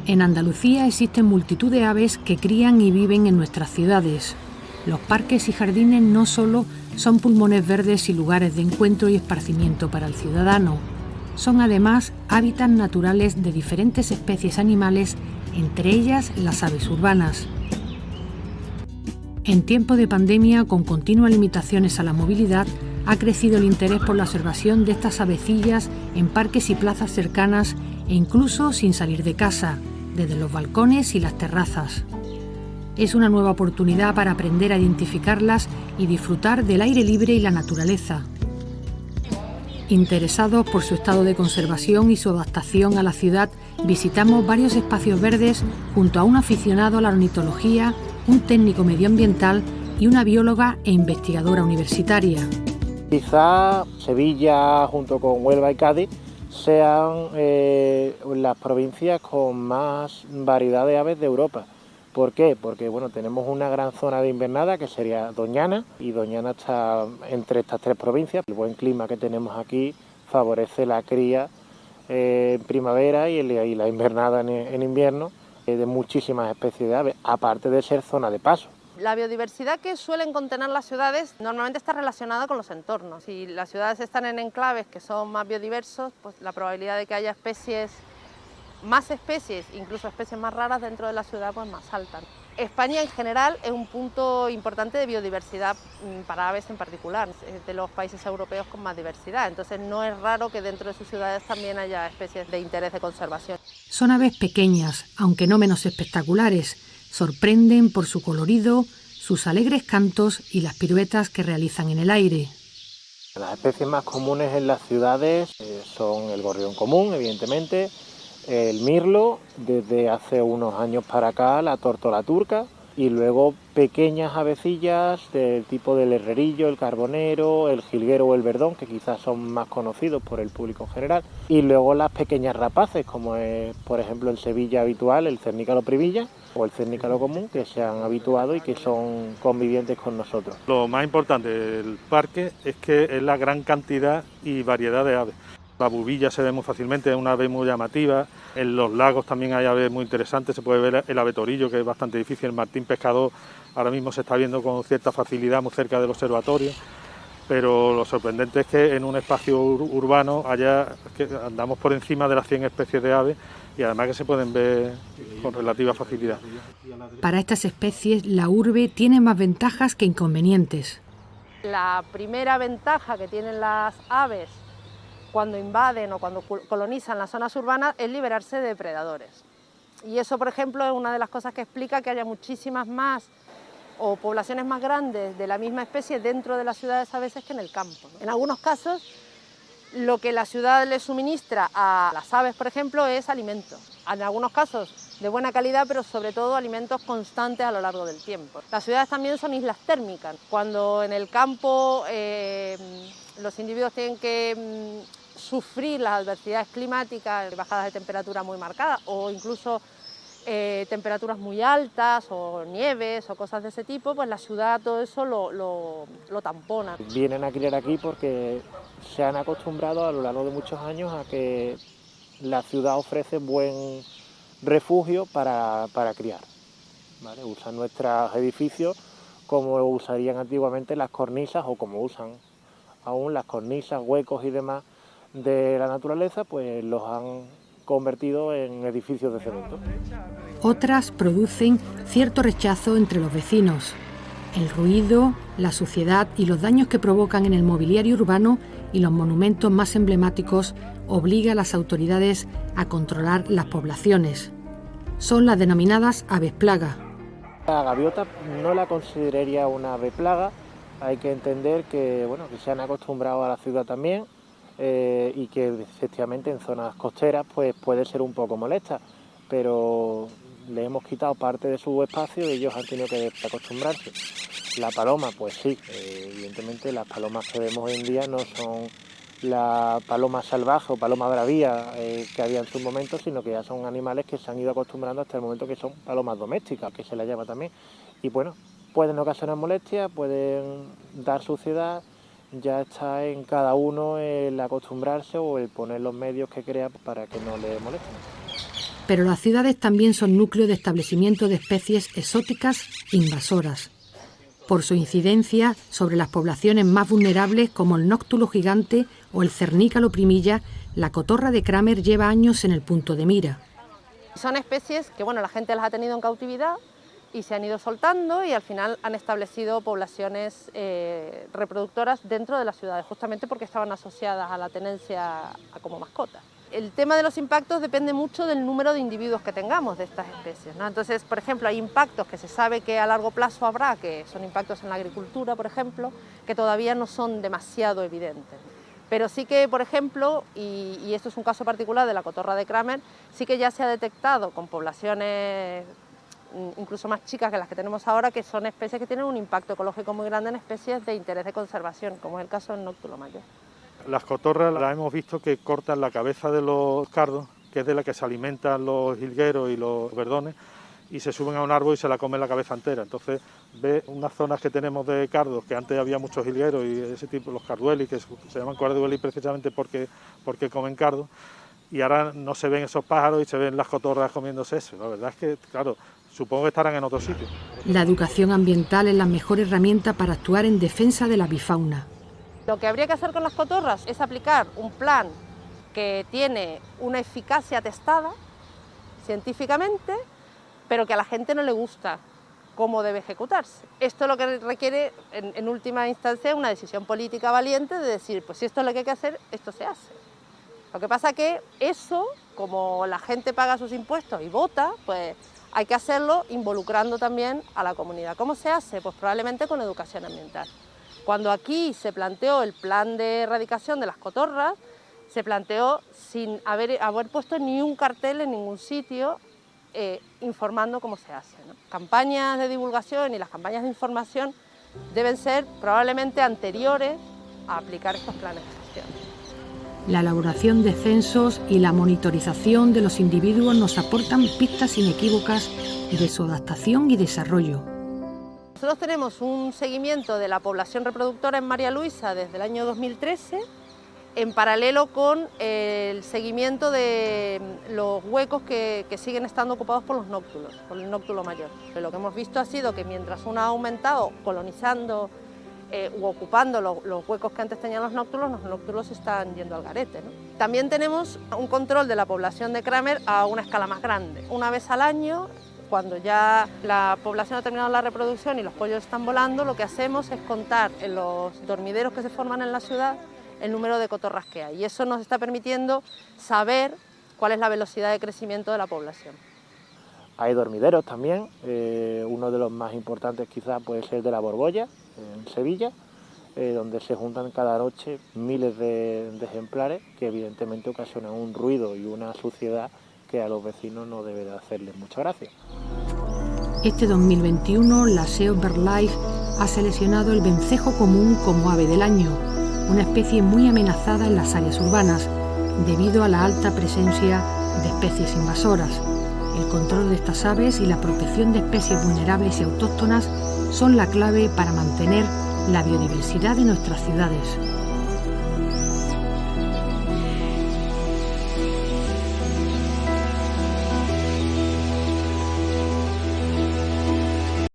En Andalucía existen multitud de aves que crían y viven en nuestras ciudades. Los parques y jardines no solo son pulmones verdes y lugares de encuentro y esparcimiento para el ciudadano, son además hábitats naturales de diferentes especies animales, entre ellas las aves urbanas. En tiempo de pandemia, con continuas limitaciones a la movilidad, ha crecido el interés por la observación de estas avecillas en parques y plazas cercanas e incluso sin salir de casa, desde los balcones y las terrazas. Es una nueva oportunidad para aprender a identificarlas y disfrutar del aire libre y la naturaleza. Interesados por su estado de conservación y su adaptación a la ciudad, visitamos varios espacios verdes junto a un aficionado a la ornitología, un técnico medioambiental y una bióloga e investigadora universitaria. Quizá Sevilla, junto con Huelva y Cádiz, sean las provincias con más variedad de aves de Europa. ¿Por qué? Porque bueno, tenemos una gran zona de invernada que sería Doñana, y Doñana está entre estas tres provincias. El buen clima que tenemos aquí favorece la cría en primavera y la invernada en invierno de muchísimas especies de aves, aparte de ser zona de paso. La biodiversidad que suelen contener las ciudades normalmente está relacionada con los entornos. Si las ciudades están en enclaves que son más biodiversos, pues la probabilidad de que haya más especies, incluso especies más raras dentro de la ciudad, pues más alta. España en general es un punto importante de biodiversidad para aves en particular, es de los países europeos con más diversidad, entonces no es raro que dentro de sus ciudades también haya especies de interés de conservación. Son aves pequeñas, aunque no menos espectaculares. Sorprenden por su colorido, sus alegres cantos y las piruetas que realizan en el aire. Las especies más comunes en las ciudades son el gorrión común, evidentemente, el mirlo, desde hace unos años para acá la tórtola turca, y luego pequeñas avecillas del tipo del herrerillo, el carbonero, el jilguero o el verdón, que quizás son más conocidos por el público en general, y luego las pequeñas rapaces, como es por ejemplo en Sevilla habitual el cernícalo privilla o el cernícalo común, que se han habituado y que son convivientes con nosotros. Lo más importante del parque es que es la gran cantidad y variedad de aves. La bubilla se ve muy fácilmente, es una ave muy llamativa. En los lagos también hay aves muy interesantes, se puede ver el abetorillo, que es bastante difícil. El martín pescador ahora mismo se está viendo con cierta facilidad muy cerca del observatorio. Pero lo sorprendente es que en un espacio urbano andamos por encima de las 100 especies de aves y además que se pueden ver con relativa facilidad. Para estas especies, la urbe tiene más ventajas que inconvenientes. La primera ventaja que tienen las aves cuando invaden o cuando colonizan las zonas urbanas es liberarse de depredadores. Y eso, por ejemplo, es una de las cosas que explica que haya muchísimas más o poblaciones más grandes de la misma especie dentro de las ciudades a veces que en el campo. En algunos casos, lo que la ciudad le suministra a las aves, por ejemplo, es alimento. En algunos casos de buena calidad, pero sobre todo alimentos constantes a lo largo del tiempo. Las ciudades también son islas térmicas. Cuando en el campo los individuos tienen que sufrir las adversidades climáticas, bajadas de temperatura muy marcadas o incluso temperaturas muy altas o nieves o cosas de ese tipo, pues la ciudad todo eso lo tampona. Vienen a criar aquí porque se han acostumbrado a lo largo de muchos años a que la ciudad ofrece buen refugio para criar, ¿vale? Usan nuestros edificios como usarían antiguamente las cornisas o como usan aún las cornisas, huecos y demás de la naturaleza, pues los han convertido en edificios de cemento. Otras producen cierto rechazo entre los vecinos. El ruido, la suciedad y los daños que provocan en el mobiliario urbano y los monumentos más emblemáticos obliga a las autoridades a controlar las poblaciones. Son las denominadas aves plaga. La gaviota no la consideraría una ave plaga. Hay que entender que, que se han acostumbrado a la ciudad también y que efectivamente en zonas costeras pues puede ser un poco molesta, pero le hemos quitado parte de su espacio y ellos han tenido que acostumbrarse. La paloma, pues sí, evidentemente las palomas que vemos hoy en día no son la paloma salvaje o paloma bravía que había en su momento, sino que ya son animales que se han ido acostumbrando hasta el momento que son palomas domésticas, que se las llama también. Y bueno, pueden ocasionar molestias, pueden dar suciedad, ya está en cada uno el acostumbrarse o el poner los medios que crea para que no le molesten. Pero las ciudades también son núcleo de establecimiento de especies exóticas invasoras, por su incidencia sobre las poblaciones más vulnerables como el nóctulo gigante o el cernícalo primilla. La cotorra de Kramer lleva años en el punto de mira. Son especies que la gente las ha tenido en cautividad y se han ido soltando y al final han establecido poblaciones reproductoras dentro de las ciudades, justamente porque estaban asociadas a la tenencia como mascotas. El tema de los impactos depende mucho del número de individuos que tengamos de estas especies, ¿no? Entonces, por ejemplo, hay impactos que se sabe que a largo plazo habrá, que son impactos en la agricultura, por ejemplo, que todavía no son demasiado evidentes. Pero sí que, por ejemplo, y esto es un caso particular de la cotorra de Kramer, sí que ya se ha detectado con poblaciones incluso más chicas que las que tenemos ahora, que son especies que tienen un impacto ecológico muy grande en especies de interés de conservación, como es el caso del nóctulo mayor. Las cotorras las hemos visto que cortan la cabeza de los cardos, que es de la que se alimentan los jilgueros y los verdones, y se suben a un árbol y se la comen la cabeza entera. Entonces ve unas zonas que tenemos de cardos, que antes había muchos jilgueros y ese tipo, los carduelis, que se llaman carduelis precisamente porque comen cardos, y ahora no se ven esos pájaros y se ven las cotorras comiéndose eso. La verdad es que, claro, supongo que estarán en otro sitio. La educación ambiental es la mejor herramienta para actuar en defensa de la avifauna. Lo que habría que hacer con las cotorras es aplicar un plan que tiene una eficacia testada científicamente, pero que a la gente no le gusta cómo debe ejecutarse. Esto lo que requiere, en última instancia, una decisión política valiente de decir, pues si esto es lo que hay que hacer, esto se hace. Lo que pasa que eso, como la gente paga sus impuestos y vota, pues hay que hacerlo involucrando también a la comunidad. ¿Cómo se hace? Pues probablemente con educación ambiental. Cuando aquí se planteó el plan de erradicación de las cotorras, se planteó sin haber puesto ni un cartel en ningún sitio informando cómo se hace, ¿no? Campañas de divulgación y las campañas de información deben ser probablemente anteriores a aplicar estos planes de gestión. La elaboración de censos y la monitorización de los individuos nos aportan pistas inequívocas de su adaptación y desarrollo. Nosotros tenemos un seguimiento de la población reproductora en María Luisa desde el año 2013, en paralelo con el seguimiento de los huecos que siguen estando ocupados por los nóctulos, por el nóctulo mayor. Pero lo que hemos visto ha sido que mientras uno ha aumentado colonizando u ocupando los huecos que antes tenían los nóctulos están yendo al garete, ¿no? También tenemos un control de la población de Kramer a una escala más grande. Una vez al año, cuando ya la población ha terminado la reproducción y los pollos están volando, lo que hacemos es contar en los dormideros que se forman en la ciudad el número de cotorras que hay. Y eso nos está permitiendo saber cuál es la velocidad de crecimiento de la población. Hay dormideros también, uno de los más importantes quizás puede ser de la Borbolla, en Sevilla, donde se juntan cada noche miles de ejemplares que evidentemente ocasionan un ruido y una suciedad que a los vecinos no debe de hacerles mucha gracia. Este 2021 la SEO BirdLife ha seleccionado el vencejo común como ave del año, una especie muy amenazada en las áreas urbanas debido a la alta presencia de especies invasoras. El control de estas aves y la protección de especies vulnerables y autóctonas son la clave para mantener la biodiversidad de nuestras ciudades.